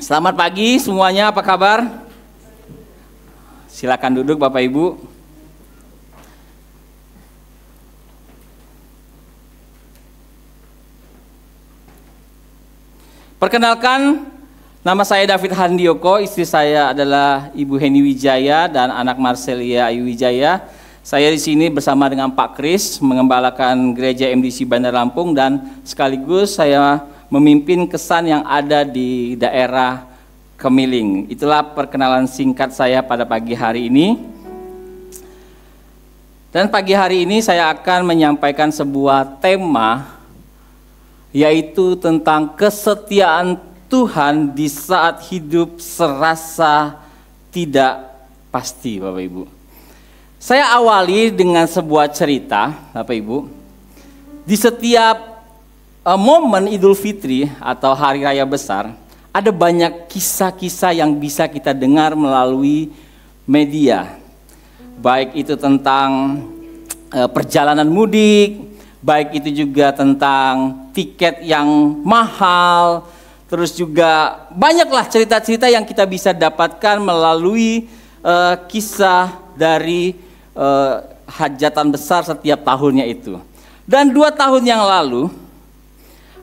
Selamat pagi semuanya, apa kabar? Silakan duduk Bapak Ibu. Perkenalkan, nama saya David Handioko, istri saya adalah Ibu Heni Wijaya dan anak Marcelia Ayu Wijaya. Saya di sini bersama dengan Pak Kris mengembalakan gereja MDC Bandar Lampung dan sekaligus saya memimpin kesan yang ada di daerah Kemiling. Itulah perkenalan singkat saya pada pagi hari ini. Dan pagi hari ini saya akan menyampaikan sebuah tema, yaitu tentang kesetiaan Tuhan di saat hidup serasa tidak pasti, Bapak Ibu. Saya awali dengan sebuah cerita, Bapak Ibu. Di setiap momen Idul Fitri atau Hari Raya Besar, ada banyak kisah-kisah yang bisa kita dengar melalui media. Baik itu tentang perjalanan mudik, baik itu juga tentang tiket yang mahal, terus juga banyaklah cerita-cerita yang kita bisa dapatkan melalui kisah dari hajatan besar setiap tahunnya itu. Dan 2 tahun yang lalu,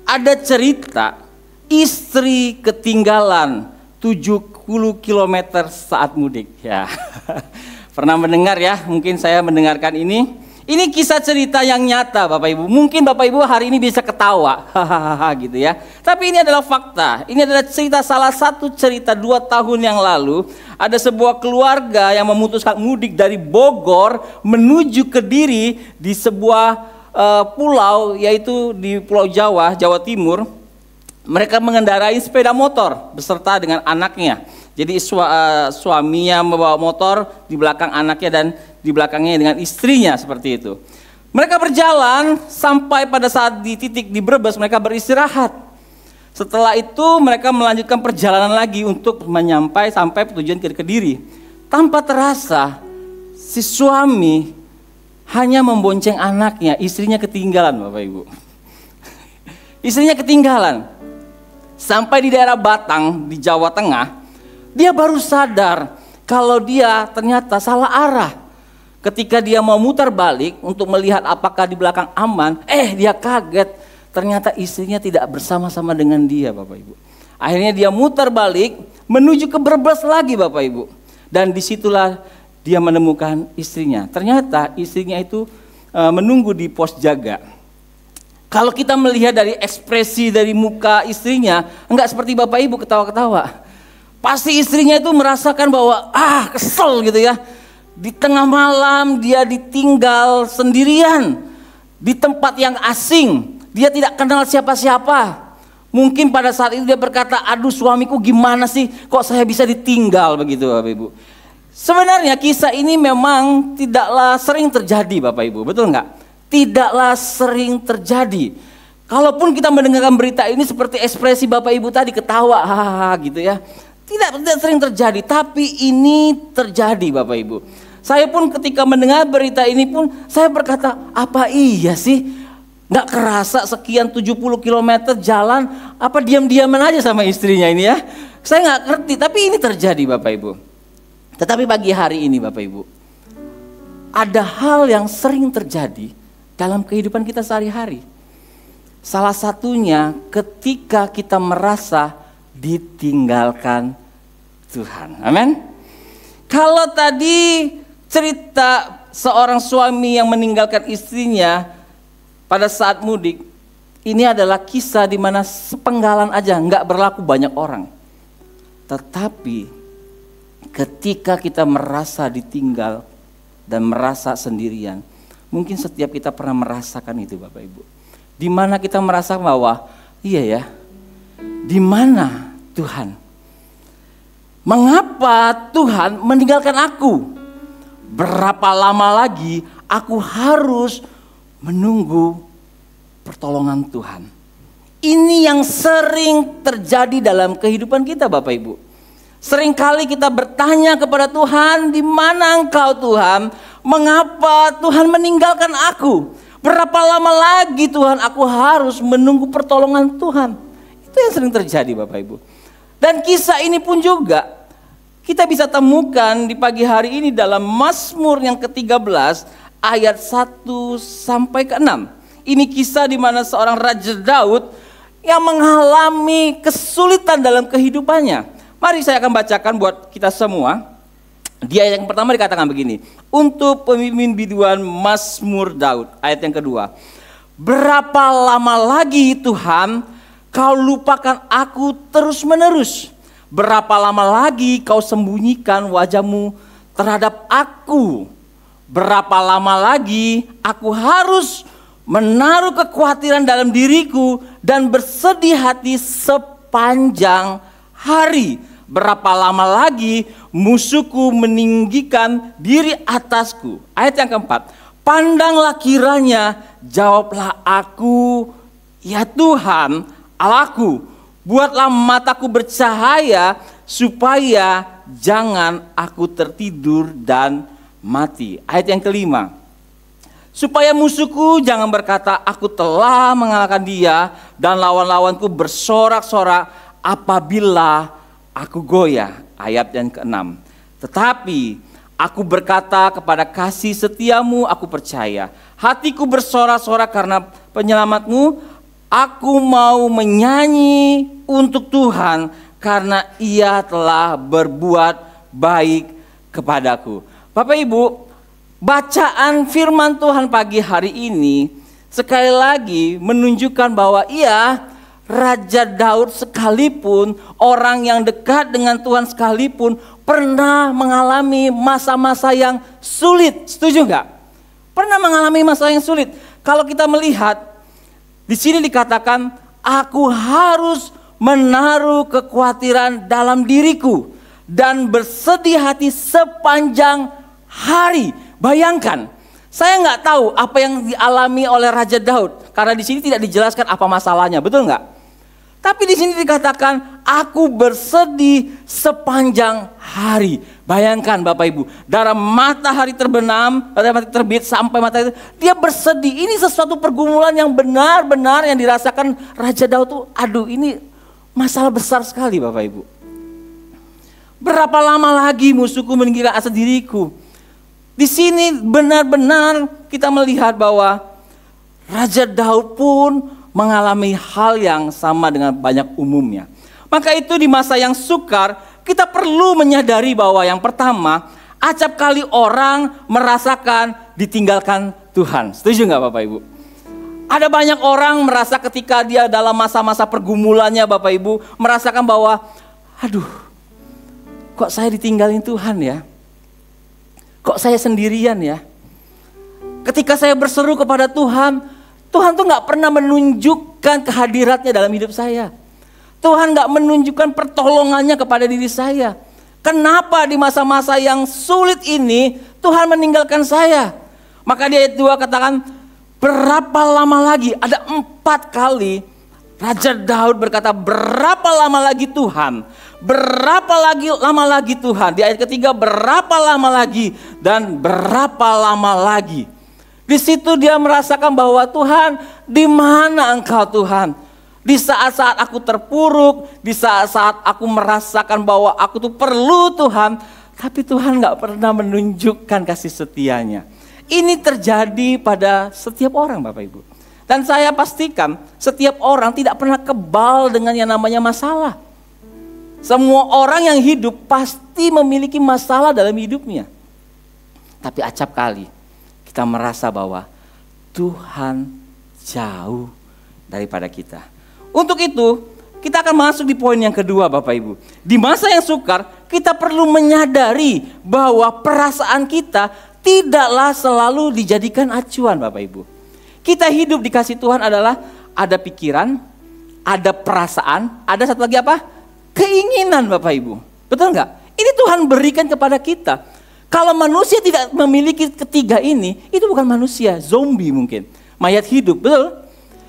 ada cerita istri ketinggalan 70 km saat mudik. Ya, pernah mendengar ya? Mungkin saya mendengarkan ini. Ini kisah cerita yang nyata, Bapak Ibu. Mungkin Bapak Ibu hari ini bisa ketawa, hahaha gitu ya. Tapi ini adalah fakta. Ini adalah cerita, salah satu cerita 2 tahun yang lalu. Ada sebuah keluarga yang memutuskan mudik dari Bogor menuju Kediri di sebuah pulau, yaitu di Pulau Jawa, Jawa Timur. Mereka mengendarai sepeda motor beserta dengan anaknya. Jadi suaminya membawa motor, di belakang anaknya dan di belakangnya dengan istrinya, seperti itu. Mereka berjalan sampai pada saat di titik di Brebes mereka beristirahat. Setelah itu mereka melanjutkan perjalanan lagi untuk sampai tujuan ke Kediri. Tanpa terasa si suami hanya membonceng anaknya, istrinya ketinggalan, Bapak Ibu. Istrinya ketinggalan. Sampai di daerah Batang di Jawa Tengah, dia baru sadar kalau dia ternyata salah arah. Ketika dia mau mutar balik untuk melihat apakah di belakang aman, dia kaget. Ternyata istrinya tidak bersama-sama dengan dia, Bapak Ibu. Akhirnya dia mutar balik menuju ke Brebes lagi, Bapak Ibu. Dan disitulah dia menemukan istrinya. Ternyata istrinya itu menunggu di pos jaga. Kalau kita melihat dari ekspresi dari muka istrinya, enggak seperti Bapak Ibu ketawa-ketawa. Pasti istrinya itu merasakan bahwa kesel gitu ya. Di tengah malam dia ditinggal sendirian di tempat yang asing. Dia tidak kenal siapa-siapa. Mungkin pada saat itu dia berkata, aduh suamiku gimana sih kok saya bisa ditinggal begitu, Bapak Ibu. Sebenarnya kisah ini memang tidaklah sering terjadi, Bapak Ibu, betul enggak? Tidaklah sering terjadi. Kalaupun kita mendengarkan berita ini seperti ekspresi Bapak Ibu tadi, ketawa, hahaha gitu ya. Tidak sering terjadi, tapi ini terjadi, Bapak Ibu. Saya pun ketika mendengar berita ini pun saya berkata, apa iya sih? Nggak kerasa sekian 70 km jalan, apa diam-diaman aja sama istrinya ini ya. Saya nggak ngerti, tapi ini terjadi, Bapak Ibu. Tetapi pagi hari ini, Bapak Ibu, ada hal yang sering terjadi dalam kehidupan kita sehari-hari. Salah satunya ketika kita merasa ditinggalkan Tuhan. Amin. Kalau tadi cerita seorang suami yang meninggalkan istrinya pada saat mudik, ini adalah kisah di mana sepenggalan aja, nggak berlaku banyak orang. Tetapi ketika kita merasa ditinggal dan merasa sendirian, mungkin setiap kita pernah merasakan itu, Bapak Ibu. Di mana kita merasa bahwa, iya ya, di mana Tuhan? Mengapa Tuhan meninggalkan aku? Berapa lama lagi aku harus menunggu pertolongan Tuhan? Ini yang sering terjadi dalam kehidupan kita, Bapak Ibu. Seringkali kita bertanya kepada Tuhan, di mana Engkau Tuhan? Mengapa Tuhan meninggalkan aku? Berapa lama lagi Tuhan aku harus menunggu pertolongan Tuhan? Itu yang sering terjadi, Bapak Ibu. Dan kisah ini pun juga kita bisa temukan di pagi hari ini dalam Mazmur yang ke-13 ayat 1 sampai ke 6. Ini kisah di mana seorang Raja Daud yang mengalami kesulitan dalam kehidupannya. Mari saya akan bacakan buat kita semua. Di ayat yang pertama dikatakan begini. Untuk pemimpin biduan Mazmur Daud. Ayat yang kedua. Berapa lama lagi Tuhan kau lupakan aku terus menerus? Berapa lama lagi kau sembunyikan wajahmu terhadap aku? Berapa lama lagi aku harus menaruh kekhawatiran dalam diriku dan bersedih hati sepanjang hari? Berapa lama lagi musuhku meninggikan diri atasku? Ayat yang keempat. Pandanglah kiranya, jawablah aku, ya Tuhan Allahku, buatlah mataku bercahaya supaya jangan aku tertidur dan mati. Ayat yang kelima. Supaya musuhku jangan berkata aku telah mengalahkan dia dan lawan-lawanku bersorak-sorak apabila aku goyah. Ayat yang keenam. Tetapi aku berkata kepada kasih setiamu aku percaya. Hatiku bersorak-sorak karena penyelamatmu. Aku mau menyanyi untuk Tuhan karena Ia telah berbuat baik kepadaku. Bapak Ibu, bacaan firman Tuhan pagi hari ini sekali lagi menunjukkan bahwa Raja Daud sekalipun, orang yang dekat dengan Tuhan sekalipun pernah mengalami masa-masa yang sulit. Setuju nggak? Pernah mengalami masa yang sulit. Kalau kita melihat di sini dikatakan, aku harus menaruh kekhawatiran dalam diriku dan bersedih hati sepanjang hari. Bayangkan, saya nggak tahu apa yang dialami oleh Raja Daud karena di sini tidak dijelaskan apa masalahnya, betul nggak? Tapi di sini dikatakan, aku bersedih sepanjang hari. Bayangkan Bapak Ibu, dari matahari terbenam, matahari terbit sampai matahari, dia bersedih. Ini sesuatu pergumulan yang benar-benar yang dirasakan Raja Daud tuh, aduh ini masalah besar sekali Bapak Ibu. Berapa lama lagi musuhku meninggikan asa diriku? Di sini benar-benar kita melihat bahwa Raja Daud pun mengalami hal yang sama dengan banyak umumnya. Maka itu di masa yang sukar, kita perlu menyadari bahwa yang pertama, acap kali orang merasakan ditinggalkan Tuhan. Setuju nggak Bapak Ibu? Ada banyak orang merasa ketika dia dalam masa-masa pergumulannya Bapak Ibu, merasakan bahwa, aduh, kok saya ditinggalin Tuhan ya? Kok saya sendirian ya? Ketika saya berseru kepada Tuhan, Tuhan tuh gak pernah menunjukkan kehadiratnya dalam hidup saya. Tuhan gak menunjukkan pertolongannya kepada diri saya. Kenapa di masa-masa yang sulit ini Tuhan meninggalkan saya? Maka di ayat 2 katakan, berapa lama lagi? Ada 4 kali Raja Daud berkata, berapa lama lagi Tuhan? Berapa lama lagi Tuhan? Di ayat ketiga, berapa lama lagi? Dan berapa lama lagi? Di situ dia merasakan bahwa Tuhan, di mana Engkau Tuhan? Di saat-saat aku terpuruk, di saat-saat aku merasakan bahwa aku tuh perlu Tuhan, tapi Tuhan gak pernah menunjukkan kasih setianya. Ini terjadi pada setiap orang Bapak Ibu. Dan saya pastikan setiap orang tidak pernah kebal dengan yang namanya masalah. Semua orang yang hidup pasti memiliki masalah dalam hidupnya. Tapi acap kali kita merasa bahwa Tuhan jauh daripada kita. Untuk itu, kita akan masuk di poin yang kedua Bapak Ibu. Di masa yang sukar, kita perlu menyadari bahwa perasaan kita tidaklah selalu dijadikan acuan Bapak Ibu. Kita hidup dikasih Tuhan adalah ada pikiran, ada perasaan, ada satu lagi apa? Keinginan Bapak Ibu. Betul nggak? Ini Tuhan berikan kepada kita. Kalau manusia tidak memiliki ketiga ini, itu bukan manusia, zombie mungkin. Mayat hidup, betul?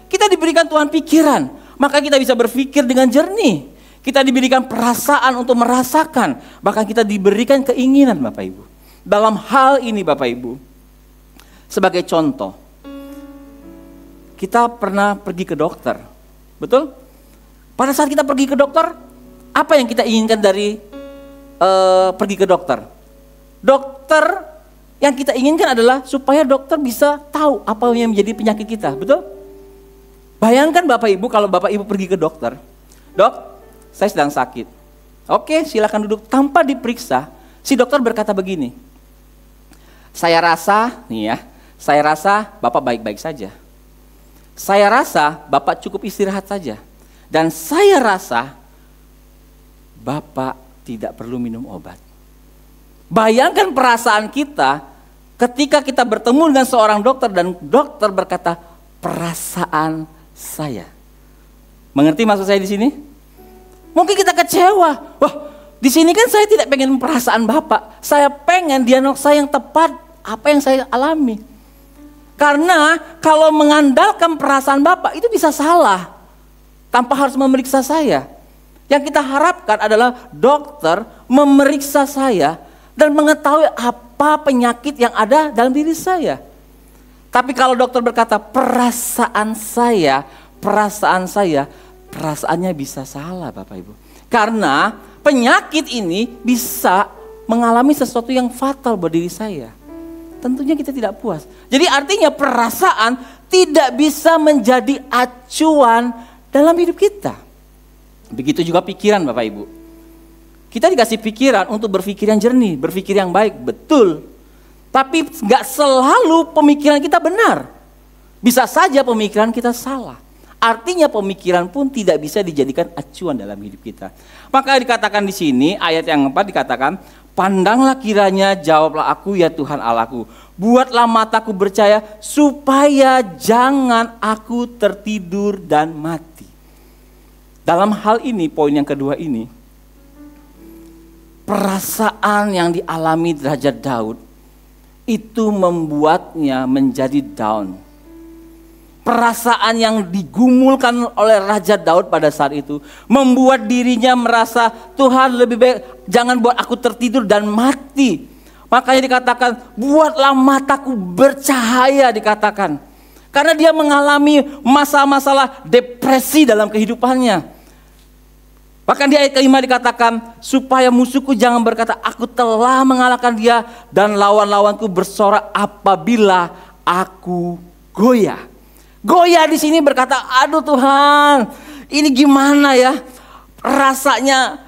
Kita diberikan Tuhan pikiran, maka kita bisa berpikir dengan jernih. Kita diberikan perasaan untuk merasakan, bahkan kita diberikan keinginan Bapak Ibu. Dalam hal ini Bapak Ibu, sebagai contoh, kita pernah pergi ke dokter, betul? Pada saat kita pergi ke dokter, Apa yang kita inginkan dari pergi ke dokter? Dokter yang kita inginkan adalah supaya dokter bisa tahu apa yang menjadi penyakit kita, betul? Bayangkan Bapak Ibu kalau Bapak Ibu pergi ke dokter, dok, saya sedang sakit. Oke, silakan duduk. Tanpa diperiksa, si dokter berkata begini, saya rasa Bapak baik-baik saja. Saya rasa Bapak cukup istirahat saja. Dan saya rasa Bapak tidak perlu minum obat. Bayangkan perasaan kita ketika kita bertemu dengan seorang dokter dan dokter berkata, perasaan saya. Mengerti maksud saya di sini? Mungkin kita kecewa. Wah, di sini kan saya tidak pengen perasaan Bapak. Saya pengen diagnosa yang tepat apa yang saya alami. Karena kalau mengandalkan perasaan Bapak itu bisa salah. Tanpa harus memeriksa saya. Yang kita harapkan adalah dokter memeriksa saya dan mengetahui apa penyakit yang ada dalam diri saya. Tapi kalau dokter berkata perasaannya bisa salah Bapak Ibu. Karena penyakit ini bisa mengalami sesuatu yang fatal buat diri saya. Tentunya kita tidak puas. Jadi artinya perasaan tidak bisa menjadi acuan dalam hidup kita. Begitu juga pikiran Bapak Ibu. Kita dikasih pikiran untuk berpikir yang jernih, berpikir yang baik, betul. Tapi gak selalu pemikiran kita benar. Bisa saja pemikiran kita salah. Artinya pemikiran pun tidak bisa dijadikan acuan dalam hidup kita. Maka dikatakan di sini, ayat yang 4 dikatakan, pandanglah kiranya, jawablah aku ya Tuhan Allahku. Buatlah mataku percaya supaya jangan aku tertidur dan mati. Dalam hal ini, poin yang kedua ini, perasaan yang dialami Raja Daud itu membuatnya menjadi down. Perasaan yang digumulkan oleh Raja Daud pada saat itu membuat dirinya merasa Tuhan lebih baik jangan buat aku tertidur dan mati. Makanya dikatakan buatlah mataku bercahaya dikatakan. Karena dia mengalami masalah-masalah depresi dalam kehidupannya. Bahkan di ayat kelima dikatakan, supaya musuhku jangan berkata, aku telah mengalahkan dia dan lawan-lawanku bersorak apabila aku goyah. Goyah di sini berkata, aduh Tuhan, ini gimana ya? Rasanya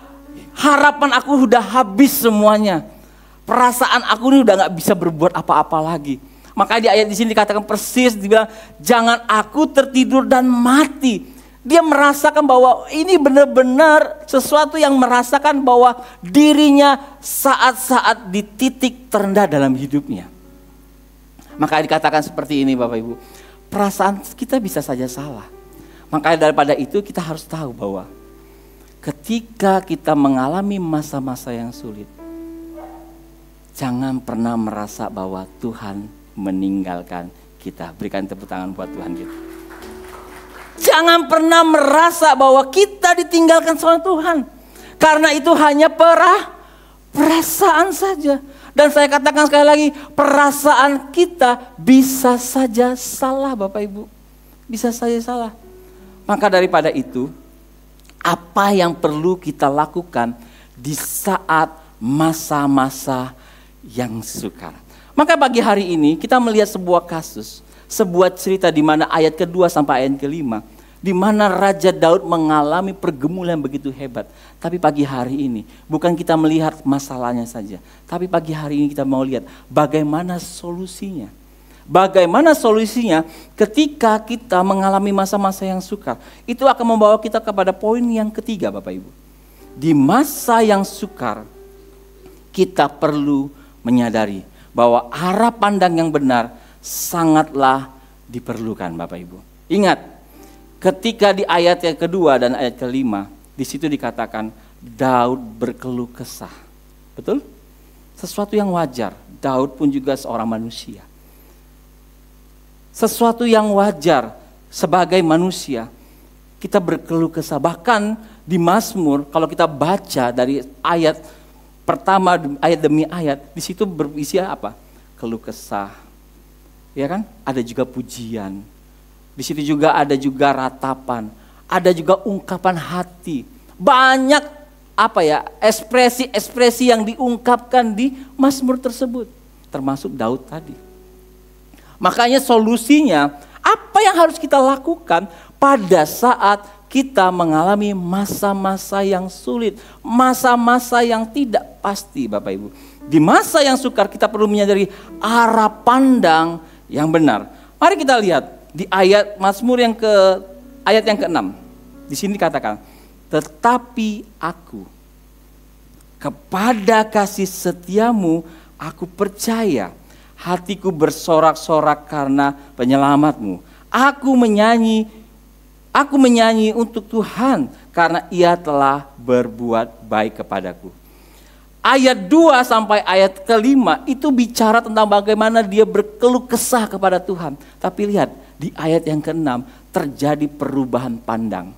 harapan aku udah habis semuanya. Perasaan aku ini udah gak bisa berbuat apa-apa lagi. Maka di ayat di sini dikatakan persis, dibilang, jangan aku tertidur dan mati. Dia merasakan bahwa ini benar-benar sesuatu yang merasakan bahwa dirinya saat-saat di titik terendah dalam hidupnya. Maka dikatakan seperti ini Bapak Ibu, perasaan kita bisa saja salah. Makanya daripada itu kita harus tahu bahwa ketika kita mengalami masa-masa yang sulit, jangan pernah merasa bahwa Tuhan meninggalkan kita. Berikan tepuk tangan buat Tuhan kita. Jangan pernah merasa bahwa kita ditinggalkan sama Tuhan. Karena itu hanya perasaan saja. Dan saya katakan sekali lagi, perasaan kita bisa saja salah Bapak Ibu. Bisa saja salah. Maka daripada itu, apa yang perlu kita lakukan di saat masa-masa yang sukar. Maka pagi hari ini kita melihat sebuah kasus. Sebuah cerita di mana ayat kedua sampai ayat kelima, di mana Raja Daud mengalami pergumulan yang begitu hebat. Tapi pagi hari ini bukan kita melihat masalahnya saja, tapi pagi hari ini kita mau lihat bagaimana solusinya. Bagaimana solusinya ketika kita mengalami masa-masa yang sukar. Itu akan membawa kita kepada poin yang ketiga Bapak Ibu. Di masa yang sukar kita perlu menyadari bahwa arah pandang yang benar sangatlah diperlukan Bapak Ibu. Ingat, ketika di ayat yang kedua dan ayat kelima, di situ dikatakan Daud berkeluh kesah. Betul? Sesuatu yang wajar. Daud pun juga seorang manusia. Sesuatu yang wajar sebagai manusia. Kita berkeluh kesah. Bahkan di Mazmur, kalau kita baca dari ayat pertama, ayat demi ayat, di situ berisi apa? Keluh kesah. Ya kan? Ada juga pujian. Di situ juga ada juga ratapan. Ada juga ungkapan hati. Banyak ekspresi-ekspresi yang diungkapkan di Mazmur tersebut, termasuk Daud tadi. Makanya solusinya, apa yang harus kita lakukan pada saat kita mengalami masa-masa yang sulit, masa-masa yang tidak pasti, Bapak Ibu. Di masa yang sukar kita perlu menyadari arah pandang yang benar. Mari kita lihat di ayat Mazmur ayat yang ke-6. Di sini dikatakan, tetapi aku kepada kasih setiamu aku percaya, hatiku bersorak-sorak karena penyelamatmu. Aku menyanyi untuk Tuhan karena Ia telah berbuat baik kepadaku. Ayat 2 sampai ayat ke-5 itu bicara tentang bagaimana dia berkeluh kesah kepada Tuhan. Tapi lihat di ayat yang ke-6 terjadi perubahan pandang.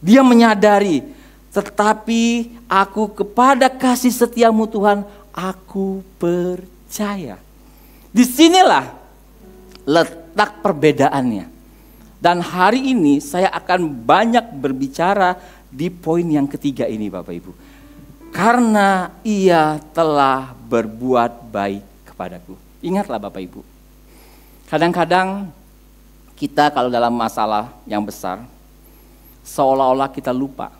Dia menyadari, tetapi aku kepada kasih setiamu Tuhan, aku percaya. Disinilah letak perbedaannya. Dan hari ini saya akan banyak berbicara di poin yang ketiga ini, Bapak Ibu. Karena Ia telah berbuat baik kepadaku. Ingatlah Bapak Ibu, kadang-kadang kita kalau dalam masalah yang besar, seolah-olah kita lupa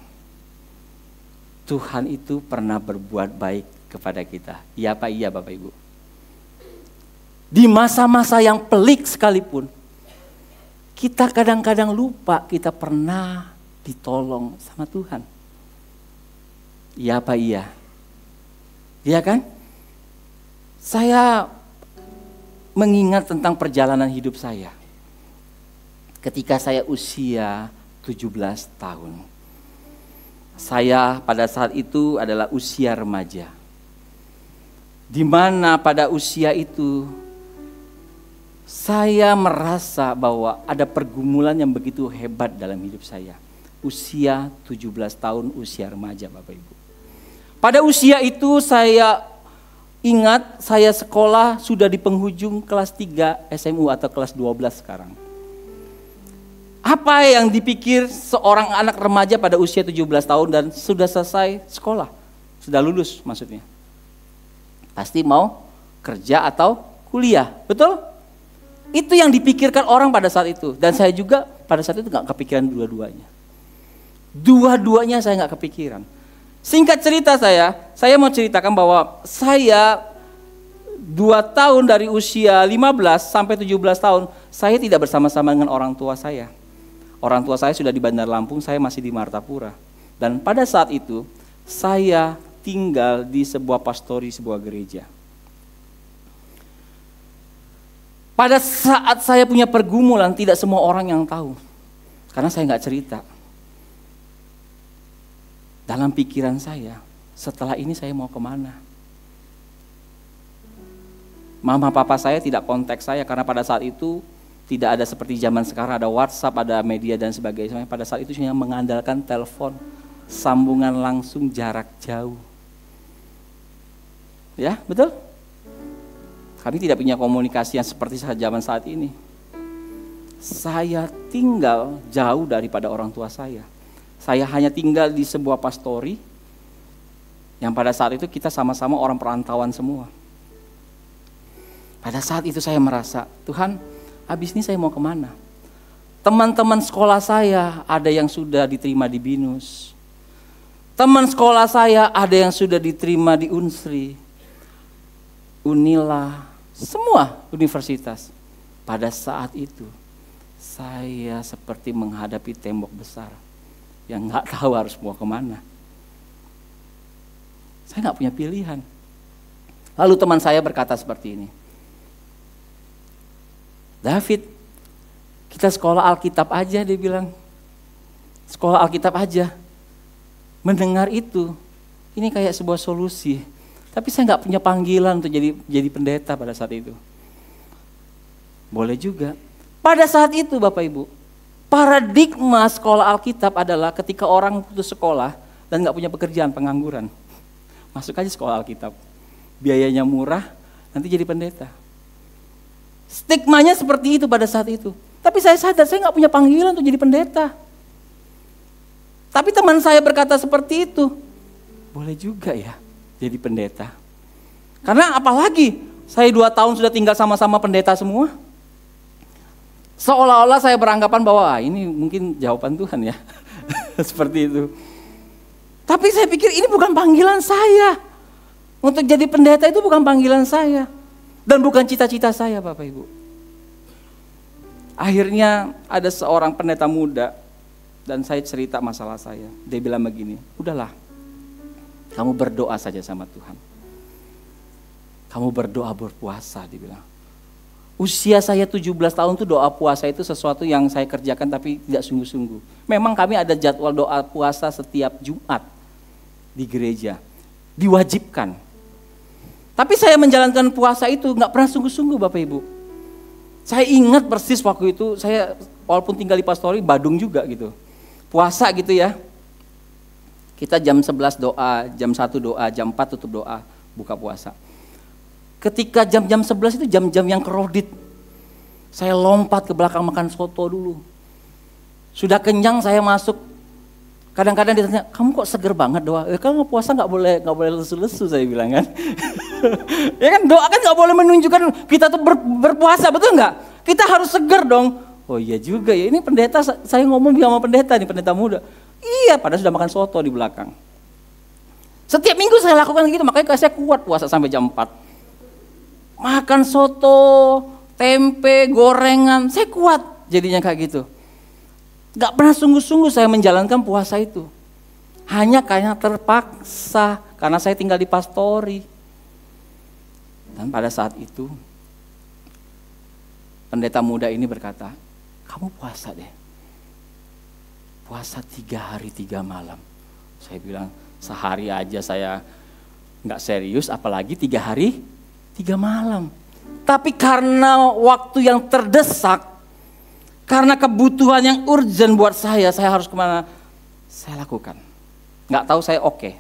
Tuhan itu pernah berbuat baik kepada kita. Iya apa iya Bapak Ibu? Di masa-masa yang pelik sekalipun, kita kadang-kadang lupa kita pernah ditolong sama Tuhan. Iya apa iya? Iya kan? Saya mengingat tentang perjalanan hidup saya. Ketika saya usia 17 tahun. Saya pada saat itu adalah usia remaja. Di mana pada usia itu saya merasa bahwa ada pergumulan yang begitu hebat dalam hidup saya. Usia 17 tahun, usia remaja Bapak Ibu. Pada usia itu saya ingat saya sekolah sudah di penghujung kelas 3 SMU atau kelas 12 sekarang. Apa yang dipikir seorang anak remaja pada usia 17 tahun dan sudah selesai sekolah? Sudah lulus maksudnya. Pasti mau kerja atau kuliah, betul? Itu yang dipikirkan orang pada saat itu. Dan saya juga pada saat itu gak kepikiran dua-duanya. Dua-duanya saya gak kepikiran. Singkat cerita saya mau ceritakan bahwa saya 2 tahun dari usia 15 sampai 17 tahun, saya tidak bersama-sama dengan orang tua saya. Orang tua saya sudah di Bandar Lampung, saya masih di Martapura. Dan pada saat itu, saya tinggal di sebuah pastori, sebuah gereja. Pada saat saya punya pergumulan, tidak semua orang yang tahu. Karena saya nggak cerita. Dalam pikiran saya, setelah ini saya mau kemana? Mama papa saya tidak kontak saya karena pada saat itu tidak ada seperti zaman sekarang, ada WhatsApp, ada media dan sebagainya. Pada saat itu hanya mengandalkan telepon, sambungan langsung jarak jauh. Ya, betul? Kami tidak punya komunikasi yang seperti zaman saat ini. Saya tinggal jauh daripada orang tua saya. Saya hanya tinggal di sebuah pastori yang pada saat itu kita sama-sama orang perantauan semua. Pada saat itu saya merasa, Tuhan, habis ini saya mau kemana? Teman-teman sekolah saya ada yang sudah diterima di BINUS. Teman sekolah saya ada yang sudah diterima di Unsri, Unila, semua universitas. Pada saat itu saya seperti menghadapi tembok besar yang gak tahu harus mau kemana. Saya gak punya pilihan. Lalu teman saya berkata seperti ini, David, kita sekolah Alkitab aja, dia bilang. Sekolah Alkitab aja. Mendengar itu, ini kayak sebuah solusi. Tapi saya gak punya panggilan untuk jadi pendeta pada saat itu. Boleh juga. Pada saat itu Bapak Ibu, paradigma sekolah Alkitab adalah ketika orang putus sekolah dan gak punya pekerjaan, pengangguran. Masuk aja sekolah Alkitab. Biayanya murah, nanti jadi pendeta. Stigmanya seperti itu pada saat itu. Tapi saya sadar saya gak punya panggilan untuk jadi pendeta. Tapi teman saya berkata seperti itu. boleh juga ya jadi pendeta. Karena apalagi saya 2 tahun sudah tinggal sama-sama pendeta semua. Seolah-olah saya beranggapan bahwa ini mungkin jawaban Tuhan ya. Seperti itu. Tapi saya pikir ini bukan panggilan saya. Untuk jadi pendeta itu bukan panggilan saya. Dan bukan cita-cita saya Bapak Ibu. Akhirnya ada seorang pendeta muda. Dan saya cerita masalah saya. Dia bilang begini, udahlah. Kamu berdoa saja sama Tuhan. Kamu berdoa berpuasa, dia bilang. Usia saya 17 tahun tuh doa puasa itu sesuatu yang saya kerjakan tapi tidak sungguh-sungguh. Memang kami ada jadwal doa puasa setiap Jumat di gereja. Diwajibkan. Tapi saya menjalankan puasa itu nggak pernah sungguh-sungguh Bapak Ibu. Saya ingat persis waktu itu saya walaupun tinggal di Pastori, Badung juga gitu. Puasa gitu ya. Kita jam 11 doa, jam 1 doa, jam 4 tutup doa, buka puasa. Ketika jam-jam 11 itu jam-jam yang kredit. Saya lompat ke belakang makan soto dulu. Sudah kenyang saya masuk. Kadang-kadang ditanya, kamu kok seger banget doa? Kalau puasa nggak boleh lesu-lesu saya bilang kan. Ya kan doa kan nggak boleh menunjukkan kita tuh berpuasa, betul nggak? Kita harus seger dong. Oh iya juga ya, ini pendeta, saya ngomong sama pendeta nih, pendeta muda. Iya, padahal sudah makan soto di belakang. Setiap minggu saya lakukan gitu, makanya saya kuat puasa sampai jam 4. Makan soto, tempe, gorengan, saya kuat jadinya kayak gitu. Gak pernah sungguh-sungguh saya menjalankan puasa itu. Hanya karena terpaksa, karena saya tinggal di Pastori. Dan pada saat itu, pendeta muda ini berkata, kamu puasa deh. Puasa 3 hari 3 malam. Saya bilang, sehari aja saya gak serius, apalagi 3 hari 3 malam. Tapi karena waktu yang terdesak, karena kebutuhan yang urgent buat saya harus kemana? Saya lakukan. Nggak tahu saya oke.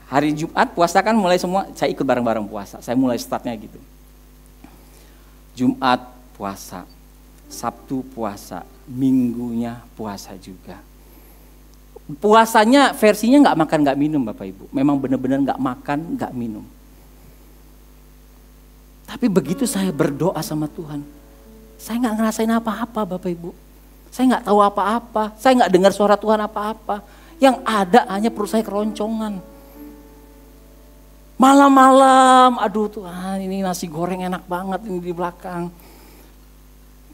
Hari Jumat puasa kan mulai semua, saya ikut bareng-bareng puasa. Saya mulai startnya gitu. Jumat puasa, Sabtu puasa, Minggunya puasa juga. Puasanya versinya nggak makan nggak minum Bapak Ibu. Memang benar-benar nggak makan nggak minum. Tapi begitu saya berdoa sama Tuhan, saya nggak ngerasain apa-apa Bapak Ibu. Saya nggak tahu apa-apa, saya nggak dengar suara Tuhan apa-apa. Yang ada hanya perut saya keroncongan. Malam-malam, aduh Tuhan ini nasi goreng enak banget ini di belakang.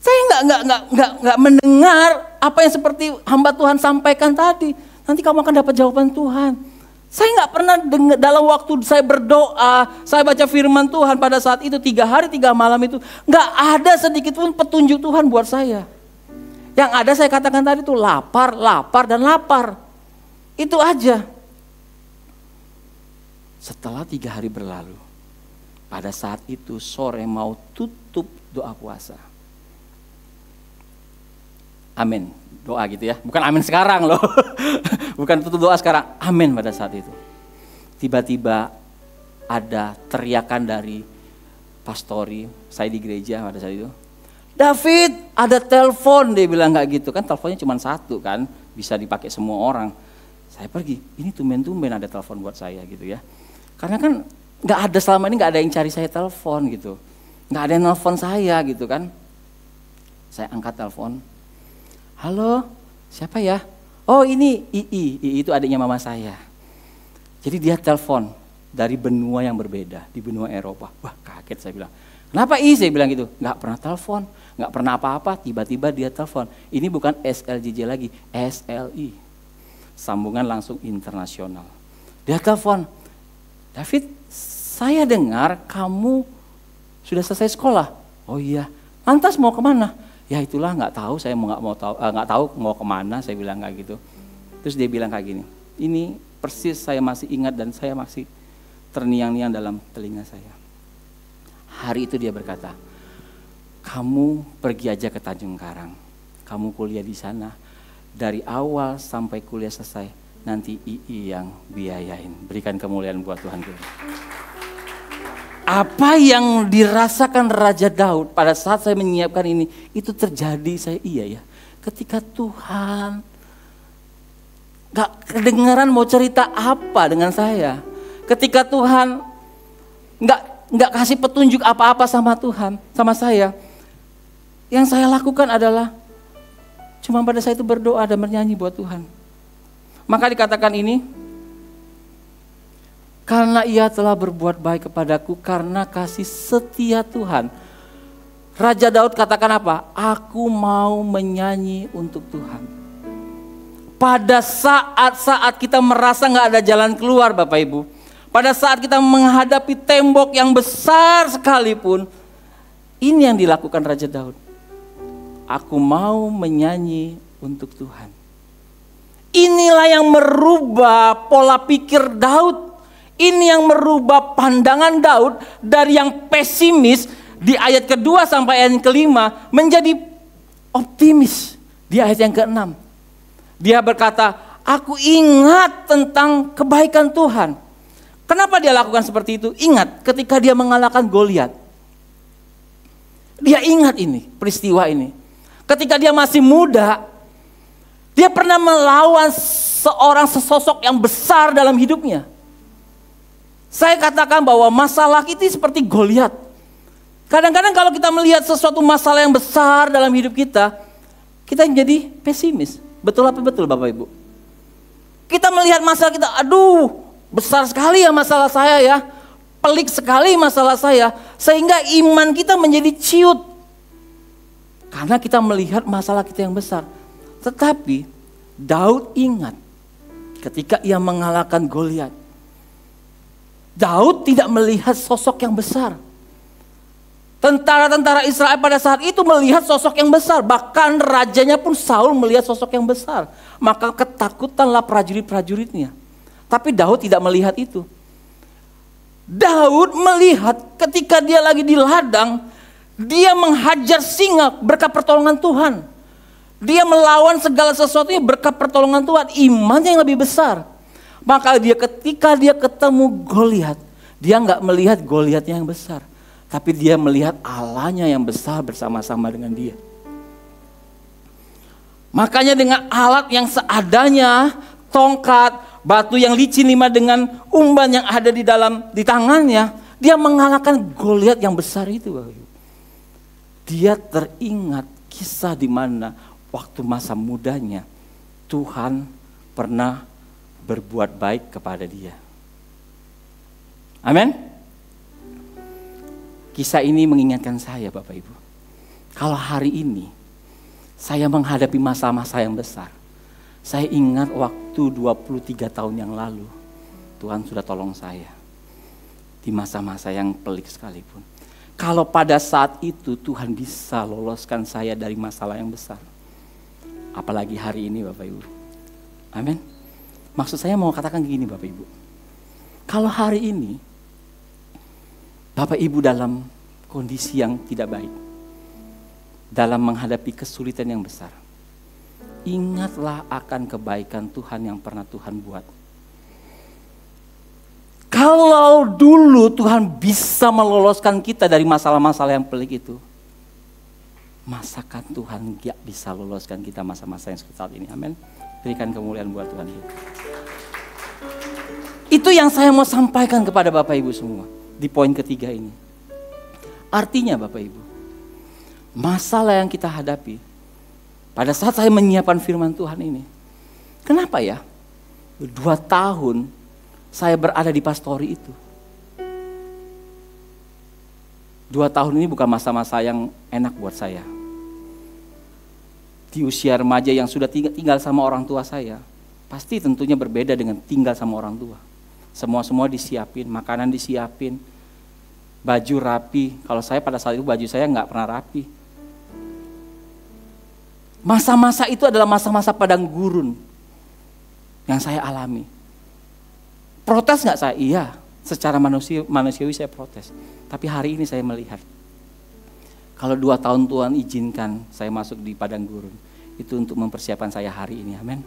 Saya nggak mendengar apa yang seperti hamba Tuhan sampaikan tadi. Nanti kamu akan dapat jawaban Tuhan. Saya nggak pernah dengar dalam waktu saya berdoa, saya baca firman Tuhan pada saat itu 3 hari 3 malam itu nggak ada sedikit pun petunjuk Tuhan buat saya. Yang ada saya katakan tadi itu lapar, lapar dan lapar. Itu aja. Setelah 3 hari berlalu, pada saat itu sore mau tutup doa puasa. Amin. Doa gitu ya, bukan amin sekarang loh. Bukan tutup doa sekarang, amin pada saat itu. Tiba-tiba ada teriakan dari Pastori, saya di gereja pada saat itu. David, ada telepon, dia bilang kayak gitu. Kan teleponnya cuma 1 kan, bisa dipakai semua orang. Saya pergi, ini tumben-tumben ada telepon buat saya gitu ya. Karena kan gak ada selama ini gak ada yang cari saya telepon gitu. Gak ada yang nelfon saya gitu kan. Saya angkat telepon. Halo, siapa ya? Oh ini Ii itu adiknya mama saya. Jadi dia telepon dari benua yang berbeda, di benua Eropa. Wah kaget saya bilang, kenapa Ii? Saya bilang gitu, nggak pernah telepon, nggak pernah apa-apa, tiba-tiba dia telepon. Ini bukan SLJJ lagi, SLI. Sambungan langsung internasional. Dia telepon, David, saya dengar kamu sudah selesai sekolah. Oh iya, lantas mau kemana? Ya itulah nggak tahu, saya nggak tahu mau kemana, saya bilang kayak gitu. Terus dia bilang kayak gini, ini persis saya masih ingat dan saya masih terniang-niang dalam telinga saya. Hari itu dia berkata, kamu pergi aja ke Tanjung Karang, kamu kuliah di sana, dari awal sampai kuliah selesai, nanti Ii yang biayain, berikan kemuliaan buat Tuhan kita. Apa yang dirasakan Raja Daud pada saat saya menyiapkan ini, itu terjadi saya iya ya. Ketika Tuhan Gak kedengaran mau cerita apa dengan saya. Ketika Tuhan gak kasih petunjuk apa-apa sama Tuhan, sama saya. Yang saya lakukan adalah cuma pada saya itu berdoa dan bernyanyi buat Tuhan. Maka dikatakan ini, karena ia telah berbuat baik kepadaku karena kasih setia Tuhan. Raja Daud katakan apa? Aku mau menyanyi untuk Tuhan. Pada saat-saat kita merasa gak ada jalan keluar Bapak Ibu. Pada saat kita menghadapi tembok yang besar sekalipun. Ini yang dilakukan Raja Daud. Aku mau menyanyi untuk Tuhan. Inilah yang merubah pola pikir Daud. Ini yang merubah pandangan Daud dari yang pesimis di ayat kedua sampai ayat kelima menjadi optimis di ayat yang keenam. Dia berkata, aku ingat tentang kebaikan Tuhan. Kenapa dia lakukan seperti itu? Ingat ketika dia mengalahkan Goliat. Dia ingat ini, peristiwa ini. Ketika dia masih muda, dia pernah melawan sesosok yang besar dalam hidupnya. Saya katakan bahwa masalah itu seperti Goliat. Kadang-kadang kalau kita melihat sesuatu masalah yang besar dalam hidup kita menjadi pesimis. Betul apa betul Bapak Ibu? Kita melihat masalah kita, aduh besar sekali ya masalah saya ya. Pelik sekali masalah saya. Sehingga iman kita menjadi ciut. Karena kita melihat masalah kita yang besar. Tetapi Daud ingat ketika ia mengalahkan Goliat. Daud tidak melihat sosok yang besar. Tentara-tentara Israel pada saat itu melihat sosok yang besar. Bahkan rajanya pun Saul melihat sosok yang besar. Maka ketakutanlah prajurit-prajuritnya. Tapi Daud tidak melihat itu. Daud melihat ketika dia lagi di ladang. Dia menghajar singa berkat pertolongan Tuhan. Dia melawan segala sesuatunya berkat pertolongan Tuhan. Imannya yang lebih besar. Maka ketika dia ketemu Goliat. Dia gak melihat Goliatnya yang besar. Tapi dia melihat Allahnya yang besar bersama-sama dengan dia. Makanya dengan alat yang seadanya, tongkat, batu yang licin lima dengan umban yang ada di tangannya, dia mengalahkan Goliat yang besar itu. Dia teringat kisah di mana waktu masa mudanya Tuhan pernah berbuat baik kepada dia. Amin. Kisah ini mengingatkan saya Bapak Ibu. Kalau hari ini saya menghadapi masa-masa yang besar. Saya ingat waktu 23 tahun yang lalu. Tuhan sudah tolong saya. Di masa-masa yang pelik sekalipun. Kalau pada saat itu Tuhan bisa loloskan saya dari masalah yang besar. Apalagi hari ini Bapak Ibu. Amin. Maksud saya mau katakan gini Bapak Ibu. Kalau hari ini Bapak Ibu dalam kondisi yang tidak baik, dalam menghadapi kesulitan yang besar, ingatlah akan kebaikan Tuhan yang pernah Tuhan buat. Kalau dulu Tuhan bisa meloloskan kita dari masalah-masalah yang pelik itu, masakan Tuhan gak bisa loloskan kita masa-masa yang seperti saat ini. Amin. Berikan kemuliaan buat Tuhan kita. Itu yang saya mau sampaikan kepada Bapak Ibu semua. Di poin ketiga ini. Artinya Bapak Ibu, masalah yang kita hadapi, pada saat saya menyiapkan firman Tuhan ini, kenapa ya 2 tahun saya berada di pastori itu. 2 tahun ini bukan masa-masa yang enak buat saya. Di usia remaja yang sudah tinggal sama orang tua saya, pasti tentunya berbeda dengan tinggal sama orang tua. Semua disiapin, makanan disiapin, baju rapi. Kalau saya pada saat itu baju saya nggak pernah rapi. Masa-masa itu adalah masa-masa padang gurun yang saya alami. Protes nggak saya? Iya, secara manusiawi saya protes. Tapi hari ini saya melihat, kalau 2 tahun Tuhan izinkan saya masuk di padang gurun, itu untuk mempersiapkan saya hari ini, amin.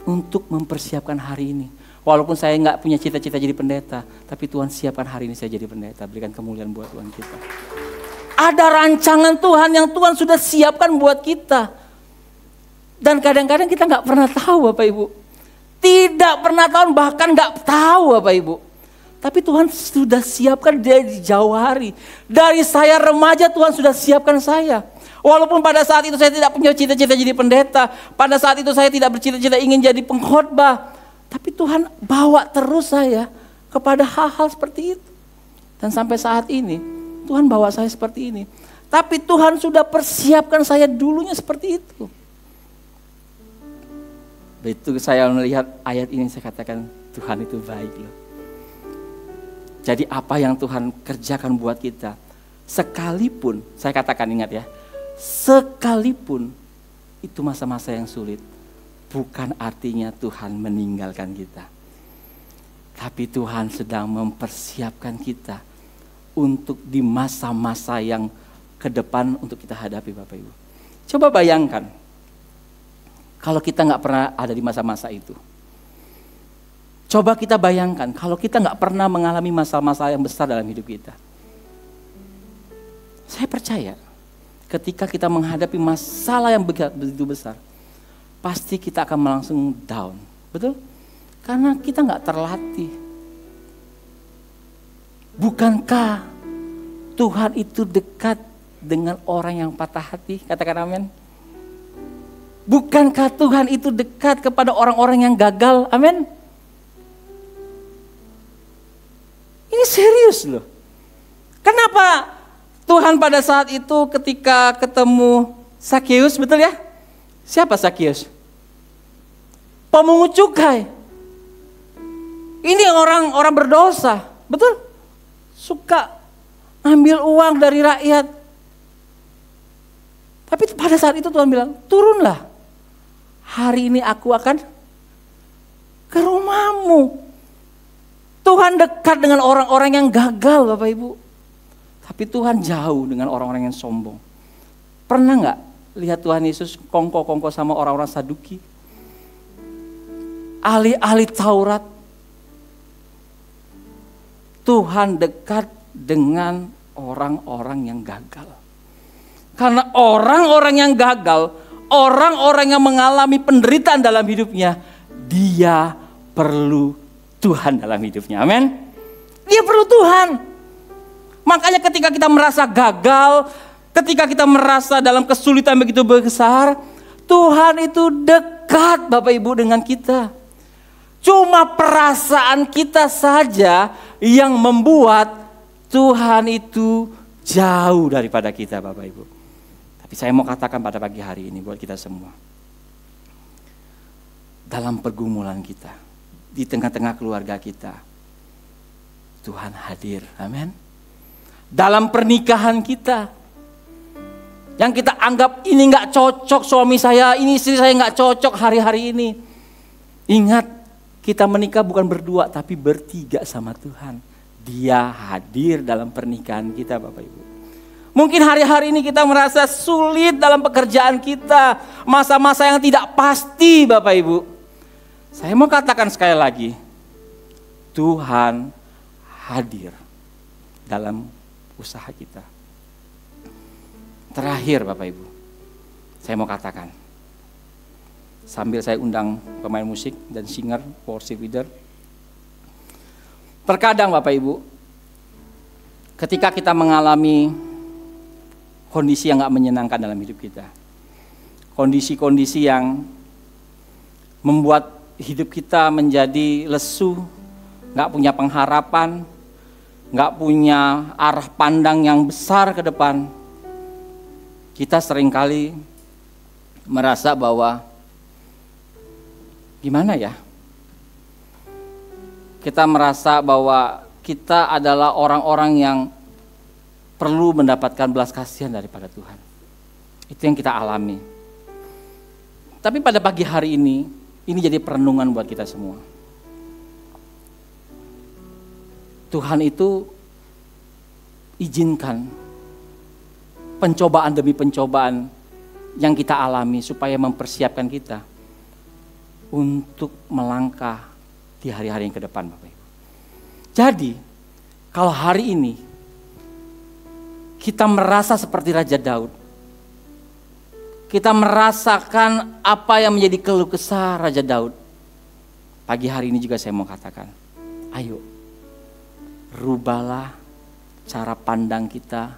Untuk mempersiapkan hari ini. Walaupun saya nggak punya cita-cita jadi pendeta, tapi Tuhan siapkan hari ini saya jadi pendeta. Berikan kemuliaan buat Tuhan kita. Ada rancangan Tuhan yang Tuhan sudah siapkan buat kita. Dan kadang-kadang kita nggak pernah tahu Bapak Ibu. Tidak pernah tahu, bahkan gak tahu Bapak Ibu. Tapi Tuhan sudah siapkan dari jauh hari. Dari saya remaja Tuhan sudah siapkan saya. Walaupun pada saat itu saya tidak punya cita-cita jadi pendeta. Pada saat itu saya tidak bercita-cita ingin jadi pengkhotbah. Tapi Tuhan bawa terus saya kepada hal-hal seperti itu. Dan sampai saat ini Tuhan bawa saya seperti ini. Tapi Tuhan sudah persiapkan saya dulunya seperti itu. Begitu saya melihat ayat ini saya katakan Tuhan itu baik loh. Jadi apa yang Tuhan kerjakan buat kita, sekalipun, saya katakan ingat ya, sekalipun itu masa-masa yang sulit, bukan artinya Tuhan meninggalkan kita. Tapi Tuhan sedang mempersiapkan kita untuk di masa-masa yang ke depan untuk kita hadapi Bapak Ibu. Coba bayangkan, kalau kita gak pernah ada di masa-masa itu. Coba kita bayangkan kalau kita gak pernah mengalami masa-masa yang besar dalam hidup kita. Saya percaya ketika kita menghadapi masalah yang begitu besar, pasti kita akan langsung down. Betul? Karena kita gak terlatih. Bukankah Tuhan itu dekat dengan orang yang patah hati? Katakan amin. Bukankah Tuhan itu dekat kepada orang-orang yang gagal? Amin. Ini serius loh. Kenapa Tuhan pada saat itu ketika ketemu Sakeus, betul ya? Siapa Sakeus? Pemungut cukai. Ini orang-orang berdosa, betul? Suka ambil uang dari rakyat. Tapi pada saat itu Tuhan bilang, turunlah. Hari ini aku akan ke rumahmu. Tuhan dekat dengan orang-orang yang gagal Bapak Ibu. Tapi Tuhan jauh dengan orang-orang yang sombong. Pernah gak lihat Tuhan Yesus kongko-kongko sama orang-orang Saduki? Ahli-ahli Taurat. Tuhan dekat dengan orang-orang yang gagal. Karena orang-orang yang gagal, orang-orang yang mengalami penderitaan dalam hidupnya, dia perlu Tuhan dalam hidupnya, amin. Dia perlu Tuhan. Makanya ketika kita merasa gagal, ketika kita merasa dalam kesulitan begitu besar, Tuhan itu dekat Bapak Ibu dengan kita. Cuma perasaan kita saja yang membuat Tuhan itu jauh daripada kita Bapak Ibu. Tapi saya mau katakan pada pagi hari ini buat kita semua. Dalam pergumulan kita, di tengah-tengah keluarga kita, Tuhan hadir, amin. Dalam pernikahan kita, yang kita anggap ini gak cocok suami saya, ini istri saya gak cocok hari-hari ini. Ingat, kita menikah bukan berdua, tapi bertiga sama Tuhan. Dia hadir dalam pernikahan kita Bapak Ibu. Mungkin hari-hari ini kita merasa sulit dalam pekerjaan kita, masa-masa yang tidak pasti Bapak Ibu. Saya mau katakan sekali lagi, Tuhan hadir dalam usaha kita. Terakhir Bapak Ibu, saya mau katakan, sambil saya undang pemain musik dan singer, worship leader. Terkadang Bapak Ibu, ketika kita mengalami kondisi yang gak menyenangkan dalam hidup kita, kondisi-kondisi yang membuat hidup kita menjadi lesu, gak punya pengharapan, gak punya arah pandang yang besar ke depan, kita seringkali merasa bahwa gimana ya? Kita merasa bahwa kita adalah orang-orang yang perlu mendapatkan belas kasihan daripada Tuhan. Itu yang kita alami. Tapi pada pagi hari ini jadi perenungan buat kita semua. Tuhan itu izinkan pencobaan demi pencobaan yang kita alami supaya mempersiapkan kita untuk melangkah di hari-hari yang ke depan Bapak Ibu. Jadi kalau hari ini kita merasa seperti Raja Daud, kita merasakan apa yang menjadi keluh kesah Raja Daud, Pagi hari ini juga saya mau katakan, ayo rubahlah cara pandang kita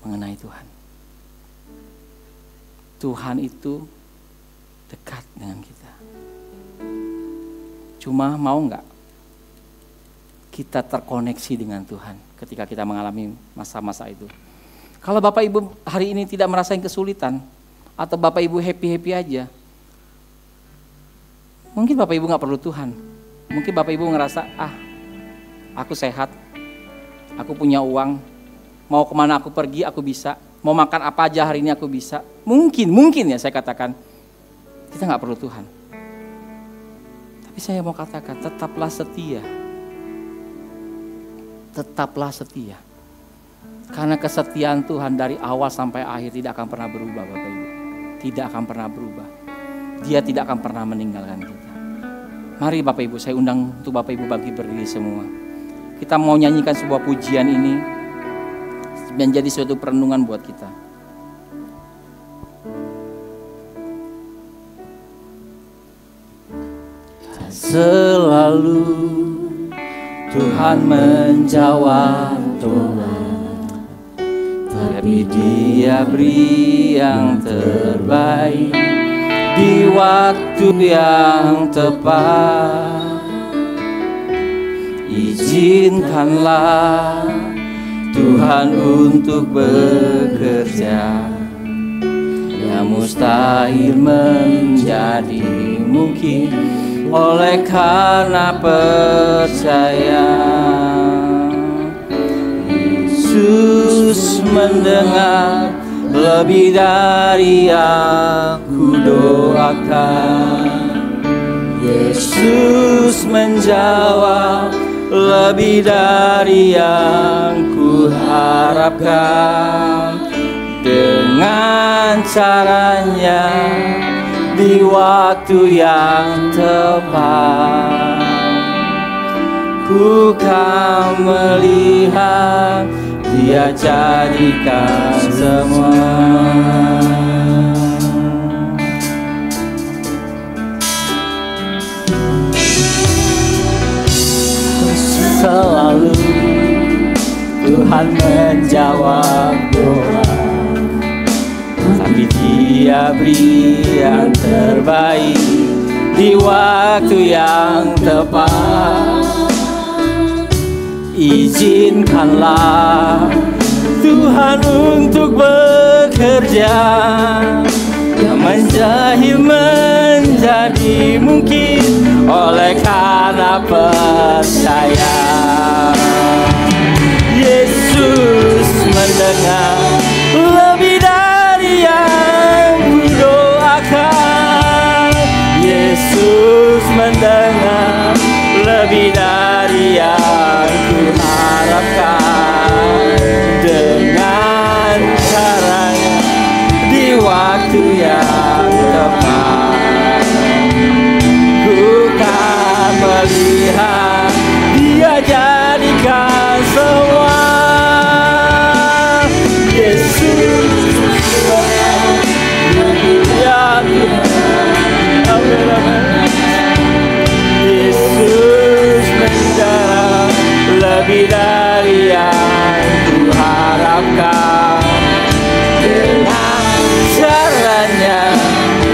mengenai Tuhan. Tuhan itu dekat dengan kita. Cuma mau nggak kita terkoneksi dengan Tuhan ketika kita mengalami masa-masa itu? Kalau Bapak Ibu hari ini tidak merasakan kesulitan, atau Bapak Ibu happy-happy aja, mungkin Bapak Ibu nggak perlu Tuhan. Mungkin Bapak Ibu ngerasa, aku sehat, aku punya uang, mau kemana aku pergi aku bisa, mau makan apa aja hari ini aku bisa. Mungkin ya saya katakan, kita nggak perlu Tuhan. Tapi saya mau katakan, tetaplah setia. Tetaplah setia. Karena kesetiaan Tuhan dari awal sampai akhir tidak akan pernah berubah, Bapak Ibu. Tidak akan pernah berubah. Dia tidak akan pernah meninggalkan kita. Mari Bapak Ibu, saya undang untuk Bapak Ibu bagi berdiri semua. Kita mau nyanyikan sebuah pujian ini menjadi suatu perenungan buat kita. Selalu Tuhan menjawab doa, tapi Dia beri yang terbaik di waktu yang tepat. Izinkanlah Tuhan untuk bekerja, yang mustahil menjadi mungkin oleh karena percaya. Yesus mendengar lebih dari aku doakan. Yesus menjawab lebih dari yang ku harapkan. Dengan caranya di waktu yang tepat, ku kan melihat Dia jadikan semua. Selalu Tuhan menjawab doa, tapi Dia beri yang terbaik di waktu yang tepat. Izinkanlah Tuhan untuk bekerja, yang menjahil menjadi mungkin oleh karena percaya. Yesus mendengar lebih dari yang ku doakan. Yesus mendengar lebih dari yang ku harapkan. Dengan caranya di waktu yang tepat, ku kan melihat Dia jadikan semua. Yesus ya Tuhan, amin. Yesus menjawab lebih dari yang ku harapkan. Dengan caranya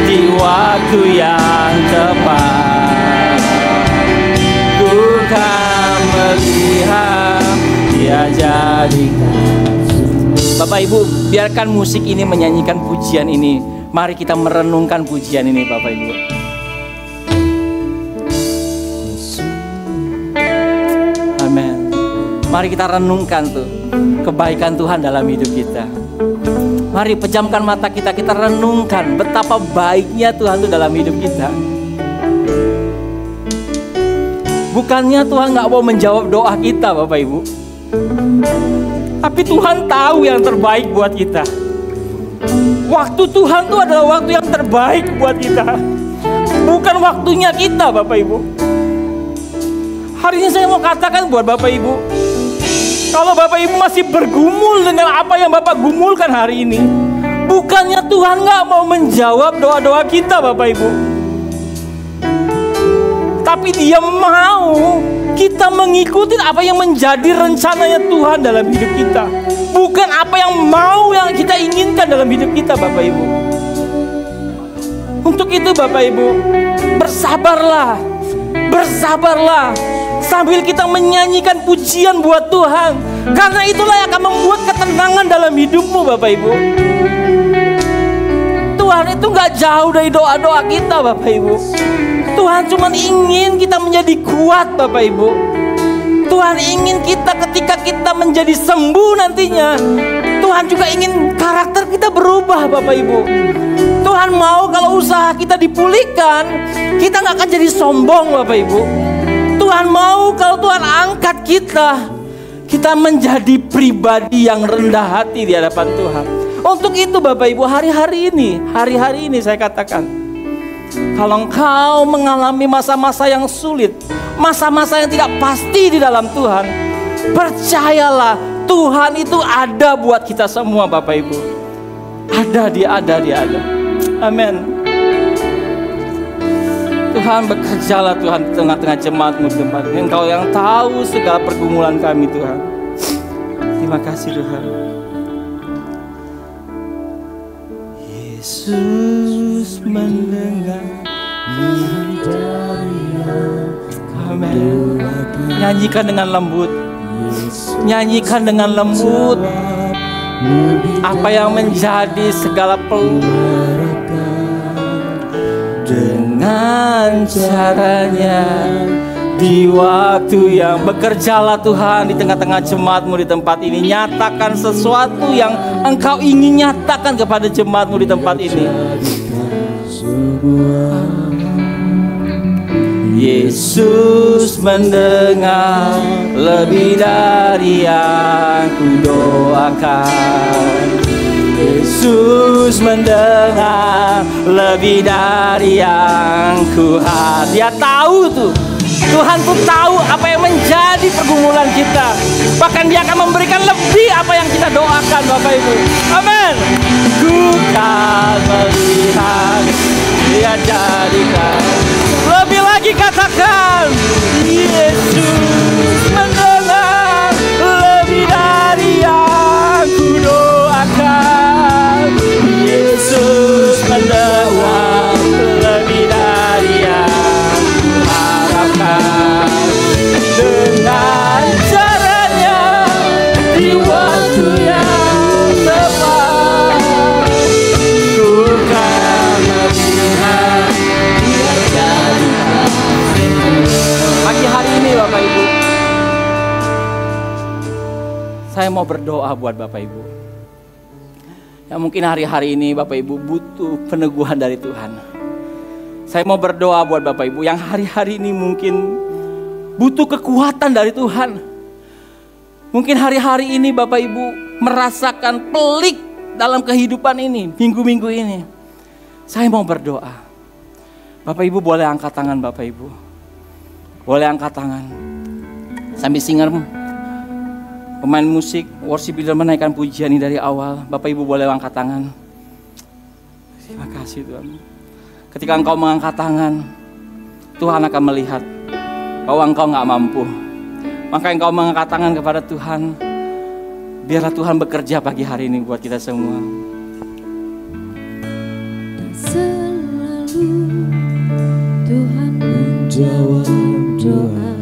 di waktu yang tepat, ku kan melihat Dia jadikan. Bapak Ibu, biarkan musik ini menyanyikan pujian ini. Mari kita merenungkan pujian ini, Bapak Ibu. Amin. Mari kita renungkan tuh kebaikan Tuhan dalam hidup kita. Mari pejamkan mata kita, kita renungkan betapa baiknya Tuhan tuh dalam hidup kita. Bukannya Tuhan gak mau menjawab doa kita, Bapak Ibu, tapi Tuhan tahu yang terbaik buat kita. Waktu Tuhan tuh adalah waktu yang terbaik buat kita, bukan waktunya kita, Bapak Ibu. Hari ini saya mau katakan buat Bapak Ibu, kalau Bapak Ibu masih bergumul dengan apa yang Bapak gumulkan hari ini, bukannya Tuhan gak mau menjawab doa-doa kita, Bapak Ibu, Tapi dia mau kita mengikuti apa yang menjadi rencananya Tuhan dalam hidup kita, bukan apa yang kita inginkan dalam hidup kita, Bapak Ibu. Untuk itu Bapak Ibu, bersabarlah sambil kita menyanyikan pujian buat Tuhan, karena itulah yang akan membuat ketenangan dalam hidupmu, Bapak Ibu. Tuhan itu gak jauh dari doa-doa kita, Bapak Ibu. Tuhan cuma ingin kita menjadi kuat, Bapak Ibu. Tuhan ingin kita ketika kita menjadi sembuh nantinya, Tuhan juga ingin karakter kita berubah, Bapak Ibu. Tuhan mau kalau usaha kita dipulihkan, kita gak akan jadi sombong, Bapak Ibu. Tuhan mau kalau Tuhan angkat kita menjadi pribadi yang rendah hati di hadapan Tuhan. Untuk itu Bapak Ibu, hari-hari ini saya katakan, kalau engkau mengalami masa-masa yang sulit, masa-masa yang tidak pasti di dalam Tuhan, percayalah Tuhan itu ada buat kita semua, Bapak Ibu. Dia ada. Amin. Tuhan, bekerjalah Tuhan di tengah-tengah jemaat-Mu di tempat ini. Engkau yang tahu segala pergumulan kami, Tuhan. Terima kasih Tuhan. Yesus mendengar. Amin. Nyanyikan dengan lembut. Nyanyikan dengan lembut apa yang menjadi segala dengan caranya di waktu yang bekerjalah Tuhan di tengah-tengah jemaat-Mu di tempat ini. Nyatakan sesuatu yang Engkau ingin nyatakan kepada jemaat-Mu di tempat ini. Yesus mendengar lebih dari yang kudoakan. Yesus mendengar lebih dari yang kuhat. Dia tahu tuh. Tuhan pun tahu apa yang menjadi pergumulan kita. Bahkan Dia akan memberikan lebih apa yang kita doakan, Bapak Ibu. Amin. Ku kan melihat Dia jadikan. Lebih lagi katakan, Yesus mendengar lebih dari yang ku doakan. Yesus mendengar lebih dari yang ku harapkan. Dengan caranya di waktu yang tepat, ku kan melihat Dia jadikan. Pagi hari ini Bapak Ibu, saya mau berdoa buat Bapak Ibu yang mungkin hari-hari ini Bapak Ibu butuh peneguhan dari Tuhan. Saya mau berdoa buat Bapak Ibu yang hari-hari ini mungkin butuh kekuatan dari Tuhan. Mungkin hari-hari ini Bapak Ibu merasakan pelik dalam kehidupan ini, minggu-minggu ini. Saya mau berdoa. Bapak Ibu boleh angkat tangan Bapak Ibu. Boleh angkat tangan. Sambil singer, pemain musik, worship leader menaikkan pujian ini dari awal. Bapak Ibu boleh angkat tangan. Terima kasih Tuhan. Ketika engkau mengangkat tangan, Tuhan akan melihat bahwa engkau gak mampu. Maka engkau mengangkat tangan kepada Tuhan. Biarlah Tuhan bekerja pagi hari ini buat kita semua. Selalu Tuhan menjawab doa.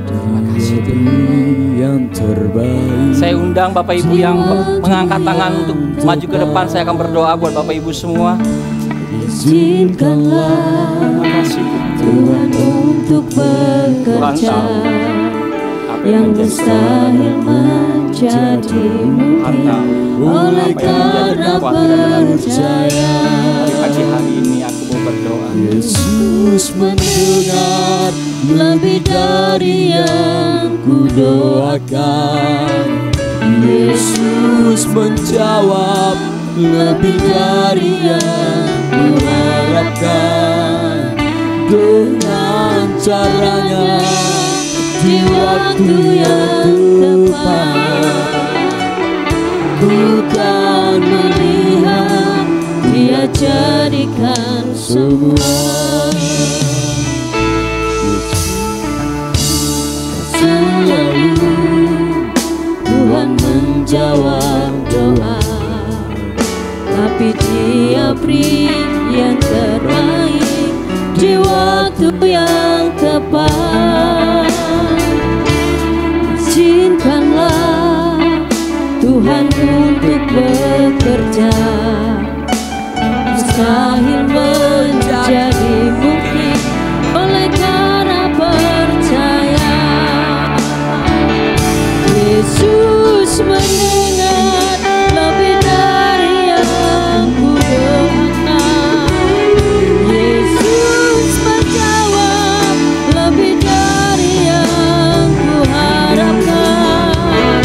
Terima kasih Tuhan. Yang terbaik. Saya undang Bapak Ibu yang mengangkat tangan untuk maju ke depan. Saya akan berdoa buat Bapak Ibu semua. Izinkanlah Tuhan untuk bekerja yang mustahil menjadi mungkin oleh karena percaya. Pagi hari ini aku mau berdoa. Yesus mendengar lebih dari yang kudoakan. Yesus menjawab lebih dari yang kuharapkan. Dengan caranya di waktu yang tepat, ku kan melihat Dia jadikan semua. Selalu Tuhan menjawab doa, tapi Dia beri yang terbaik di waktu yang tepat. Izinkanlah Tuhan untuk bekerja, mustahil menjadi mungkin oleh karena percaya. Yesus mendengar lebih dari yang kudoakan. Yesus menjawab lebih dari yang kuharapkan.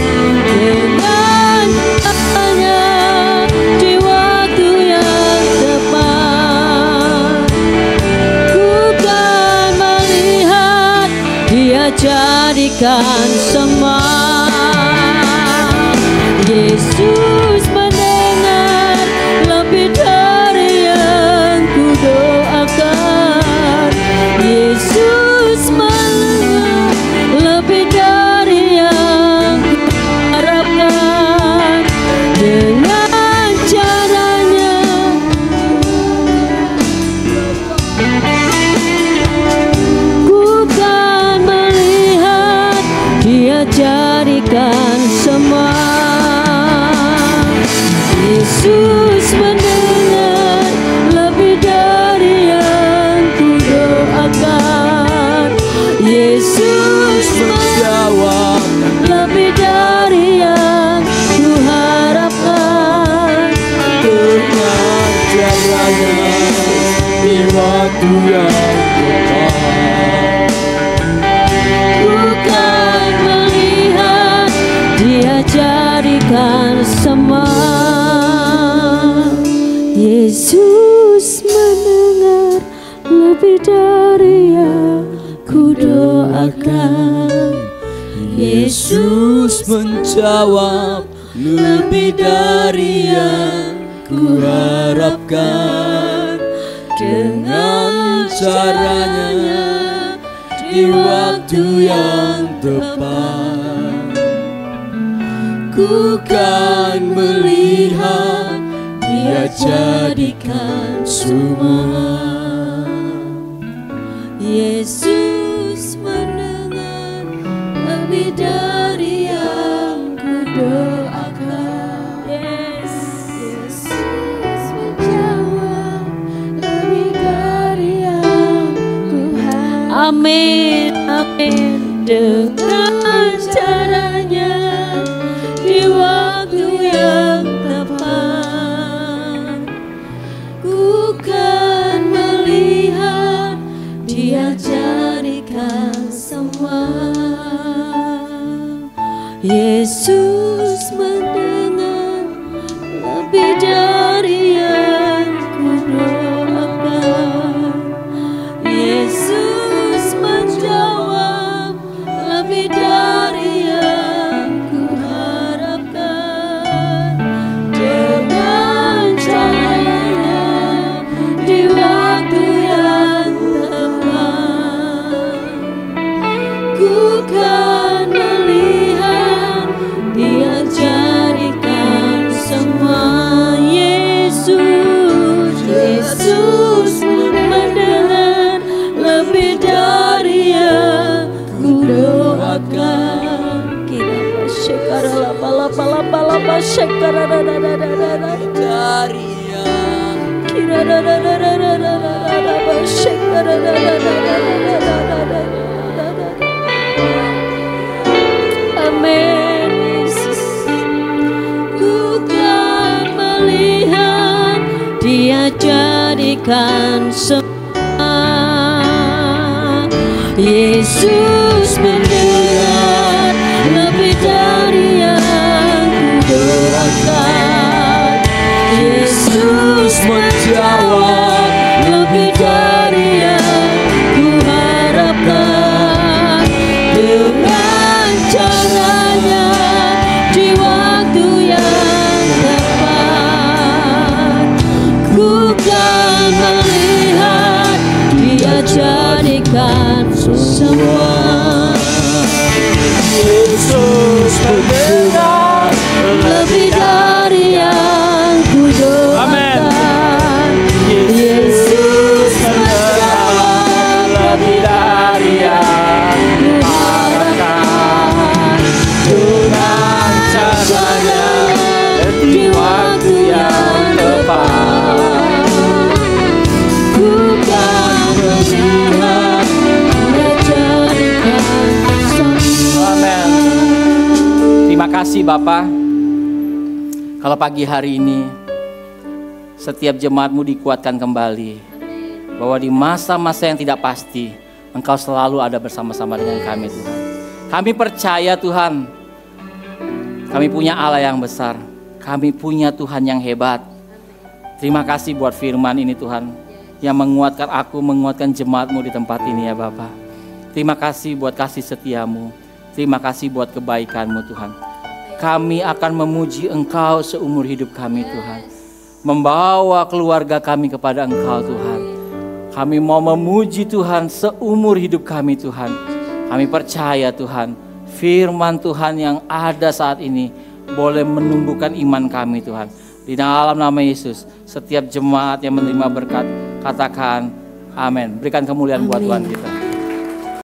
Dengan katanya di waktu yang tepat, ku kan melihat Dia jadikan semua. Yesus mendengar lebih dari yang kudoakan. Yesus mendengar lebih dari yang kuharapkan. Dengan caranya ku kan melihat Dia jadikan semua. Yesus mendengar lebih dari yang kudoakan. Yesus menjawab lebih dari yang kuharapkan. Dengan caranya di waktu yang tepat, ku kan melihat Dia jadikan semua. Yesus mendengar lebih dari yang kudoakan. Yesus menjawab lebih dari yang kuharapkan. Dengan caranya di waktu yang tepat, ku kan melihat Dia jadikan semua. Yesus mendengar lebih dari yang kudoakan. Yesus menjawab lebih dari yang kuharapkan. Amin, amin. Dengan caranya di waktu yang tepat, ku kan melihat Dia jadikan semua. Yesus mendengar lebih dari yang kudoakan. Yesus menjawab lebih dari yang kuharapkan. Dengan caranya di waktu yang tepat, ku kan melihat Dia jadikan semua. Yesus mendengar lebih dari yang kudoakan. Kita bersyukur lapa syukur dari yang amin. Yesus, ku kan melihat Dia jadikan semua. Yesus mendengar lebih dari yang kudoakan. Yesus menjawab lebih dari yang kuharapkan. Dengan caranya di waktu yang tepat, ku kasih Bapa, kalau pagi hari ini setiap jemaat-Mu dikuatkan kembali, bahwa di masa-masa yang tidak pasti, Engkau selalu ada bersama-sama dengan kami Tuhan. Kami percaya Tuhan, kami punya Allah yang besar, kami punya Tuhan yang hebat. Terima kasih buat firman ini Tuhan, yang menguatkan aku, menguatkan jemaat-Mu di tempat ini ya Bapa. Terima kasih buat kasih setia-Mu, terima kasih buat kebaikan-Mu Tuhan. Kami akan memuji Engkau seumur hidup kami Tuhan, membawa keluarga kami kepada Engkau Tuhan. Kami mau memuji Tuhan seumur hidup kami Tuhan. Kami percaya Tuhan, firman Tuhan yang ada saat ini boleh menumbuhkan iman kami Tuhan. Di dalam nama Yesus, setiap jemaat yang menerima berkat, katakan amin. Berikan kemuliaan buat Tuhan kita.